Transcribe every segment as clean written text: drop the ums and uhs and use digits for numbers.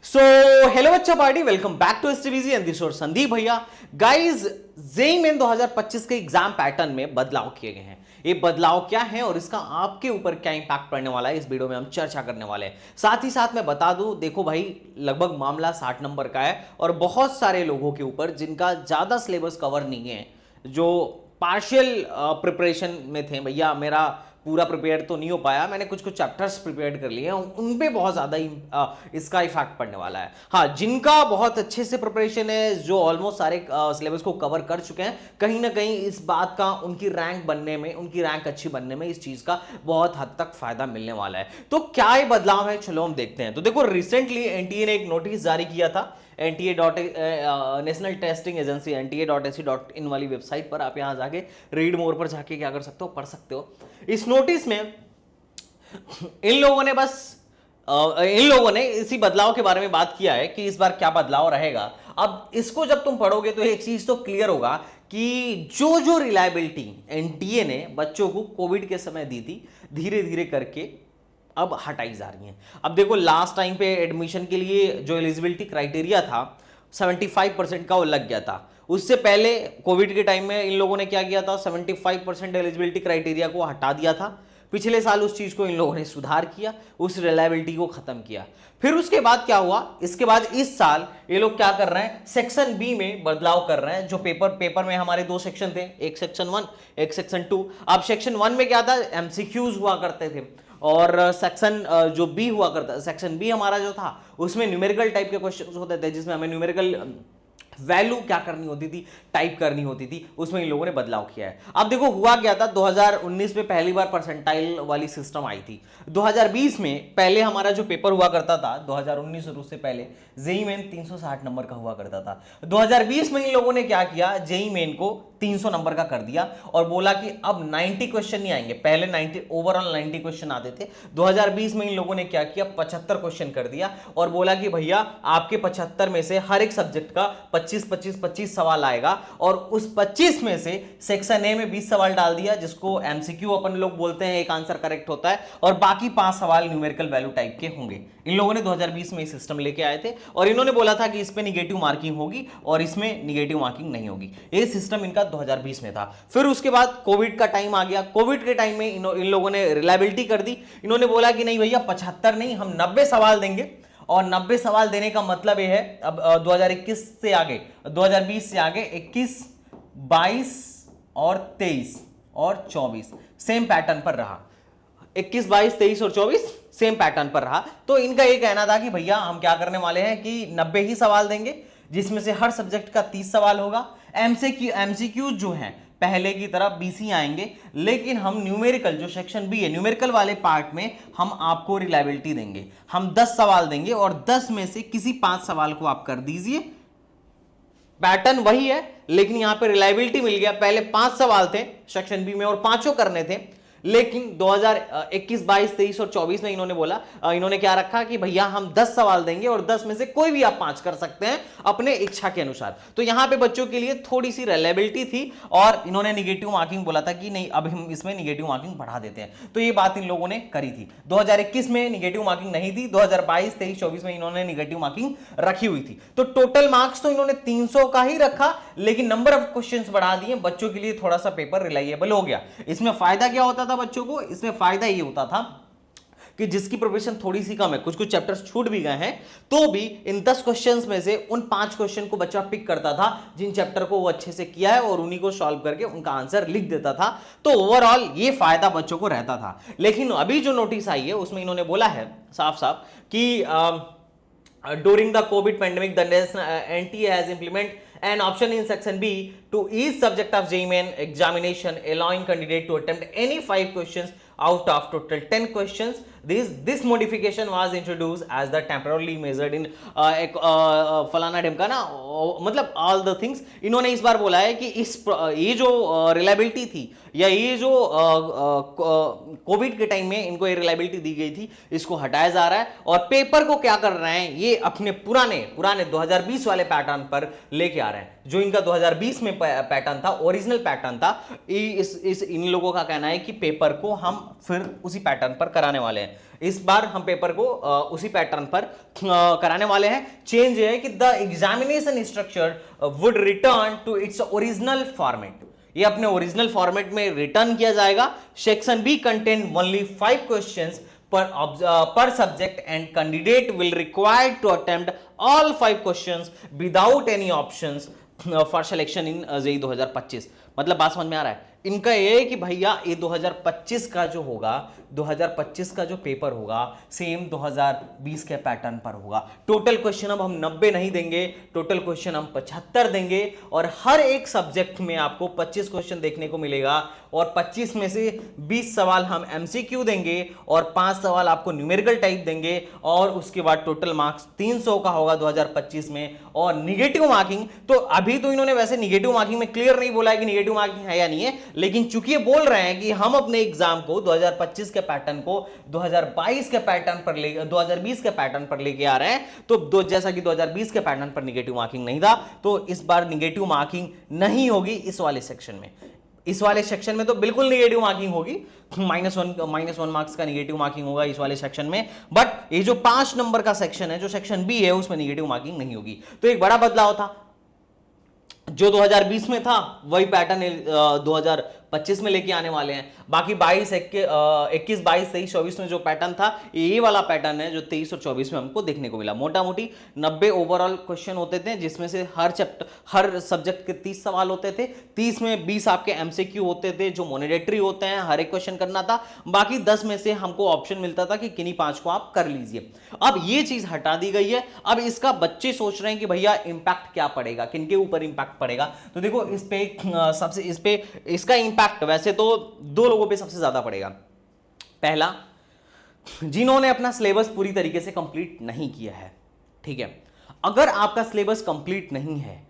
सो hello बच्चा party, welcome back to STBG and this और संदीप भैया। गाइस, जेईई मेन 2025 के एग्जाम पैटर्न में बदलाव किए गए हैं। ये बदलाव क्या है और इसका आपके ऊपर क्या इंपैक्ट पड़ने वाला है, इस वीडियो में हम चर्चा करने वाले हैं। साथ ही साथ मैं बता दूं, देखो भाई, लगभग मामला 60 नंबर का है और बहुत सारे लोगों के ऊपर जिनका ज्यादा सिलेबस कवर नहीं है, जो पार्शियल प्रिपरेशन में थे, भैया मेरा पूरा प्रिपेयर तो नहीं हो पाया, मैंने कुछ कुछ चैप्टर्स प्रिपेयर कर लिए हैं, उन पे बहुत ज़्यादा इसका इफेक्ट पड़ने वाला है। हाँ, जिनका बहुत अच्छे से प्रिपरेशन है, जो ऑलमोस्ट सारे सिलेबस को कवर कर चुके हैं, कहीं ना कहीं इस बात का उनकी रैंक बनने में, उनकी रैंक अच्छी बनने में इस चीज़ का बहुत हद तक फायदा मिलने वाला है। तो क्या ये बदलाव है, चलो हम देखते हैं। तो देखो, रिसेंटली एनटीए ने एक नोटिस जारी किया था। NTA national testing agency NTA.ac.in वाली वेबसाइट पर आप यहां जाके रीड मोर पर जाके क्या कर सकते हो, पढ़ सकते हो। इस नोटिस में इन लोगों ने इसी बदलाव के बारे में बात किया है कि इस बार क्या बदलाव रहेगा। अब इसको जब तुम पढ़ोगे तो एक चीज तो क्लियर होगा कि जो जो रिलायबिलिटी एनटीए ने बच्चों को कोविड के समय दी थी, धीरे धीरे करके अब हटाई जा रही हैं। अब देखो, लास्ट टाइम पे एडमिशन के लिए जो एलिजिबिलिटी क्राइटेरिया था 75% का वो लग गया था। उससे पहले कोविड के टाइम में इन लोगों ने क्या किया था, 75% एलिजिबिलिटी क्राइटेरिया को हटा दिया था। पिछले साल उस चीज को इन लोगों ने सुधार किया, उस रिलायबिलिटी को खत्म किया। फिर उसके बाद क्या हुआ, इसके बाद इस साल ये लोग क्या कर रहे हैं, सेक्शन बी में बदलाव कर रहे हैं। जो पेपर में हमारे दो सेक्शन थे, एक सेक्शन 1, एक सेक्शन 2। अब सेक्शन 1 में क्या था, एमसीक्यूज हुआ करते थे, और सेक्शन जो बी हुआ करता, सेक्शन बी हमारा जो था, उसमें न्यूमेरिकल टाइप के क्वेश्चंस होते थे, जिसमें हमें न्यूमेरिकल वैल्यू क्या करनी होती थी, टाइप करनी होती थी। उसमें इन लोगों ने बदलाव किया है। अब देखो, हुआ क्या था, 2019 में पहली बार परसेंटाइल वाली सिस्टम आई थी। 2020 में पहले हमारा जो पेपर हुआ करता था, 2019 और उससे पहले जेईई मेन 360 नंबर का हुआ करता था। 2020 में इन लोगों ने क्या किया, जेईई मेन को 300 नंबर का कर दिया और बोला कि अब 90 क्वेश्चन नहीं आएंगे। पहले 90 ओवरऑल 90 क्वेश्चन आते थे। 2020 में इन लोगों ने क्या किया, 75 क्वेश्चन कर दिया और बोला कि भैया आपके 75 में से हर एक सब्जेक्ट का 25 सवाल आएगा, और उस 25 में से सेक्शन ए में 20 सवाल डाल दिया, जिसको एमसीक्यू अपन लोग बोलते हैं, एक आंसर करेक्ट होता है, और बाकी 5 सवाल न्यूमेरिकल वैल्यू टाइप के होंगे। इन लोगों ने 2020 में सिस्टम लेके आए थे और इन्होंने बोला था कि इस पे निगेटिव मार्किंग होगी और इसमें निगेटिव मार्किंग नहीं होगी। ये सिस्टम इनका 2020 में था। फिर उसके बाद कोविड का टाइम आ गया। कोविड के टाइम में इन लोगों ने रिलायबिलिटी कर दी। इन्होंने बोला कि नहीं भैया, 75 नहीं, हम 90 सवाल देंगे। और 90 सवाल देने का मतलब यह है, अब 2021 से आगे, 2020 से आगे 21, 22 और 23 और 24 सेम पैटर्न पर रहा। 21, 22, 23 और 24 सेम पैटर्न पर रहा। तो इनका ये कहना था कि भैया हम क्या करने वाले हैं कि 90 ही सवाल देंगे, जिसमें से हर सब्जेक्ट का 30 सवाल होगा। एमसीक्यू जो है पहले की तरह 20 ही आएंगे, लेकिन हम न्यूमेरिकल, जो सेक्शन बी है, न्यूमेरिकल वाले पार्ट में हम आपको रिलायबिलिटी देंगे। हम 10 सवाल देंगे और 10 में से किसी 5 सवाल को आप कर दीजिए। पैटर्न वही है, लेकिन यहां पे रिलायबिलिटी मिल गया। पहले 5 सवाल थे सेक्शन बी में और 5 करने थे, लेकिन 2021, 22, 23 और 24 में इन्होंने बोला, इन्होंने क्या रखा कि भैया हम 10 सवाल देंगे और 10 में से कोई भी आप 5 कर सकते हैं अपने इच्छा के अनुसार। तो यहां पे बच्चों के लिए थोड़ी सी रिलायबिलिटी थी और इन्होंने निगेटिव मार्किंग बोला था कि नहीं, अब हम इसमें निगेटिव मार्किंग बढ़ा देते हैं। तो ये बात इन लोगों ने करी थी। 2021 में निगेटिव मार्किंग नहीं थी, 2022, 23, 24 में इन्होंने निगेटिव मार्किंग रखी हुई थी। तो टोटल मार्क्स तो इन्होंने 300 का ही रखा, लेकिन नंबर ऑफ क्वेश्चंस बढ़ा दिए। बच्चों के लिए थोड़ा सा पेपर रिलायबल हो गया। इसमें फायदा क्या होता था बच्चों को, इसमें फायदा ये होता था कि जिसकी प्रिपरेशन थोड़ी सी कम है, कुछ कुछ चैप्टर्स छूट भी गए हैं, तो भी इन 10 क्वेश्चंस में से उन 5 क्वेश्चन को बच्चा पिक करता था जिन चैप्टर को वो अच्छे से किया है, और उन्हीं को सॉल्व करके उनका आंसर लिख देता था। तो ओवरऑल ये फायदा बच्चों को रहता था। लेकिन अभी जो नोटिस आई है उसमें इन्होंने बोला है साफ साफ कि during the COVID pandemic, the NTA has implemented an option in section B to each subject of JEE Main examination, allowing candidate to attempt any 5 questions out of total 10 questions. This modification was introduced as the temporarily measured in फलाना ढिमकाना, मतलब all the things। इन्होंने इस बार बोला है कि ये जो reliability थी, या ये जो कोविड के टाइम में इनको ये रिलायबिलिटी दी गई थी, इसको हटाया जा रहा है और पेपर को क्या कर रहे हैं, ये अपने पुराने 2020 वाले पैटर्न पर लेके आ रहे हैं। जो इनका 2020 में पैटर्न था, ओरिजिनल पैटर्न था। इस इन लोगों का कहना है कि पेपर को हम फिर उसी पैटर्न पर कराने वाले हैं। इस बार हम पेपर को उसी पैटर्न पर कराने वाले हैं। चेंज है कि the examination structure would return to its original format, ये अपने ओरिजिनल फॉर्मेट में रिटर्न किया जाएगा। Section B contain only 5 questions per subject and candidate will required to attempt all 5 questions without any options for selection in JEE 2025। मतलब बात समझ में आ रहा है? इनका ये है कि भैया ये 2025 का जो होगा, 2025 का जो पेपर होगा सेम 2020 के पैटर्न पर होगा। टोटल क्वेश्चन अब हम 90 नहीं देंगे, टोटल क्वेश्चन हम 75 देंगे और हर एक सब्जेक्ट में आपको 25 क्वेश्चन देखने को मिलेगा और 25 में से 20 सवाल हम एमसीक्यू देंगे और 5 सवाल आपको न्यूमेरिकल टाइप देंगे और उसके बाद टोटल मार्क्स 300 का होगा 2025 में। और निगेटिव मार्किंग, तो अभी तो इन्होंने वैसे निगेटिव मार्किंग में क्लियर नहीं बोला है कि निगेटिव मार्किंग है या नहीं है, लेकिन चूंकि ये बोल रहे हैं कि हम अपने एग्जाम को 2025 के पैटर्न को 2022 के पैटर्न पर 2020 के पैटर्न पर लेके आ रहे हैं, तो जैसा कि 2020 के पैटर्न पर निगेटिव मार्किंग नहीं था, तो इस बार निगेटिव मार्किंग नहीं होगी इस वाले सेक्शन में। इस वाले सेक्शन में तो बिल्कुल निगेटिव मार्किंग होगी, -1 मार्क्स का निगेटिव मार्किंग होगा इस वाले सेक्शन में। बट ये जो 5 नंबर का सेक्शन है, जो सेक्शन बी है, उसमें निगेटिव मार्किंग नहीं होगी। तो एक बड़ा बदलाव था, जो 2020 में था वही पैटर्न 2025 में लेके आने वाले हैं। बाकी 21, 22, 23, 24 में जो पैटर्न था, ये वाला पैटर्न है जो 23 और 24 में हमको देखने को मिला। मोटा मोटी 90 ओवरऑल क्वेश्चन होते थे, जिसमें से हर सब्जेक्ट के 30 सवाल होते थे। 30 में 20 आपके एमसीक्यू होते थे जो मॉनिटरी होते हैं, हर एक क्वेश्चन करना था। बाकी 10 में से हमको ऑप्शन मिलता था कि किन्हीं 5 को आप कर लीजिए। अब ये चीज हटा दी गई है। अब इसका बच्चे सोच रहे हैं कि भैया इंपैक्ट क्या पड़ेगा, किनके ऊपर इंपैक्ट पड़ेगा। तो देखो इस पे इसका इंपैक्ट वैसे तो 2 लोगों पे सबसे ज्यादा पड़ेगा। पहला, जिन्होंने अपना सिलेबस पूरी तरीके से कंप्लीट नहीं किया है। ठीक है, अगर आपका सिलेबस कंप्लीट नहीं है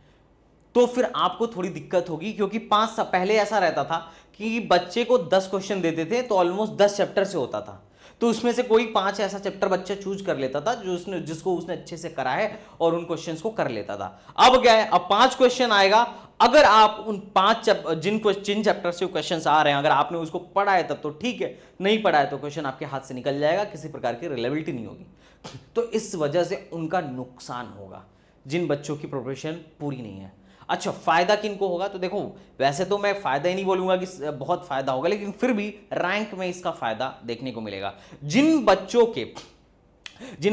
तो फिर आपको थोड़ी दिक्कत होगी, क्योंकि 5 साल पहले ऐसा रहता था कि बच्चे को 10 क्वेश्चन देते थे तो ऑलमोस्ट 10 चैप्टर से होता था, तो उसमें से कोई 5 ऐसा चैप्टर बच्चा चूज कर लेता था जिसको उसने अच्छे से करा है और उन क्वेश्चंस को कर लेता था। अब क्या है, अब 5 क्वेश्चन आएगा। अगर आप उन 5 जिन चैप्टर से क्वेश्चंस आ रहे हैं, अगर आपने उसको पढ़ा है तब तो ठीक है, नहीं पढ़ा है तो क्वेश्चन आपके हाथ से निकल जाएगा, किसी प्रकार की रिलेबिलिटी नहीं होगी। तो इस वजह से उनका नुकसान होगा जिन बच्चों की प्रिपरेशन पूरी नहीं है। अच्छा, फायदा किनको होगा? तो देखो वैसे तो मैं फायदा ही नहीं बोलूंगा कि बहुत फायदा होगा, लेकिन फिर भी रैंक में इसका फायदा देखने को मिलेगा। जिन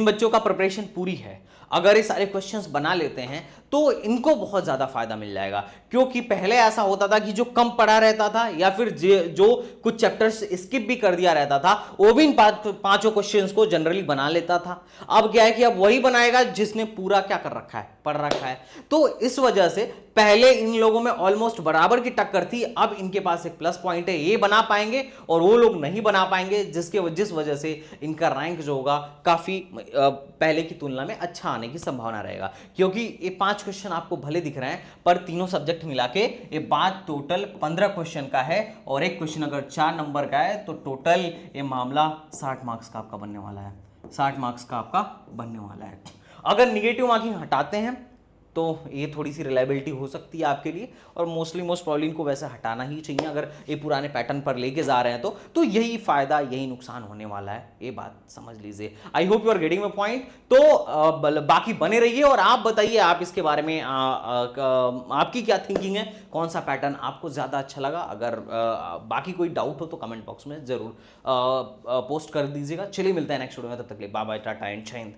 बच्चों का प्रिपरेशन पूरी है, अगर ये सारे क्वेश्चंस बना लेते हैं तो इनको बहुत ज्यादा फायदा मिल जाएगा। क्योंकि पहले ऐसा होता था कि जो कम पढ़ा रहता था या फिर जो कुछ चैप्टर्स स्किप भी कर दिया रहता था, वो भी इन 5 क्वेश्चंस को जनरली बना लेता था। अब क्या है कि अब वही बनाएगा जिसने पूरा क्या कर रखा है, पढ़ रखा है। तो इस वजह से पहले इन लोगों में ऑलमोस्ट बराबर की टक्कर थी, अब इनके पास एक प्लस पॉइंट है, ये बना पाएंगे और वो लोग नहीं बना पाएंगे, जिस वजह से इनका रैंक जो होगा काफी पहले की तुलना में अच्छा आने की संभावना रहेगा। क्योंकि ये 5 क्वेश्चन आपको भले दिख रहे हैं, पर तीनों सब्जेक्ट मिला के ये बात टोटल 15 क्वेश्चन का है और एक क्वेश्चन अगर 4 नंबर का है तो टोटल ये मामला 60 मार्क्स का आपका बनने वाला है। 60 मार्क्स का आपका बनने वाला है। अगर निगेटिव मार्किंग हटाते हैं तो ये थोड़ी सी रिलायबिलिटी हो सकती है आपके लिए, और मोस्ट प्रॉब्ली इनको वैसे हटाना ही चाहिए अगर ये पुराने पैटर्न पर लेके जा रहे हैं तो यही फायदा यही नुकसान होने वाला है, ये बात समझ लीजिए। I hope you are getting my point. तो बाकी बने रहिए और आप बताइए आप इसके बारे में आपकी क्या थिंकिंग है, कौन सा पैटर्न आपको ज़्यादा अच्छा लगा। अगर बाकी कोई डाउट हो तो कमेंट बॉक्स में ज़रूर पोस्ट कर दीजिएगा। चलिए मिलते हैं नेक्स्ट वीडियो में, तब तक के लिए बाय बाय, टाटा एंड जय हिंद।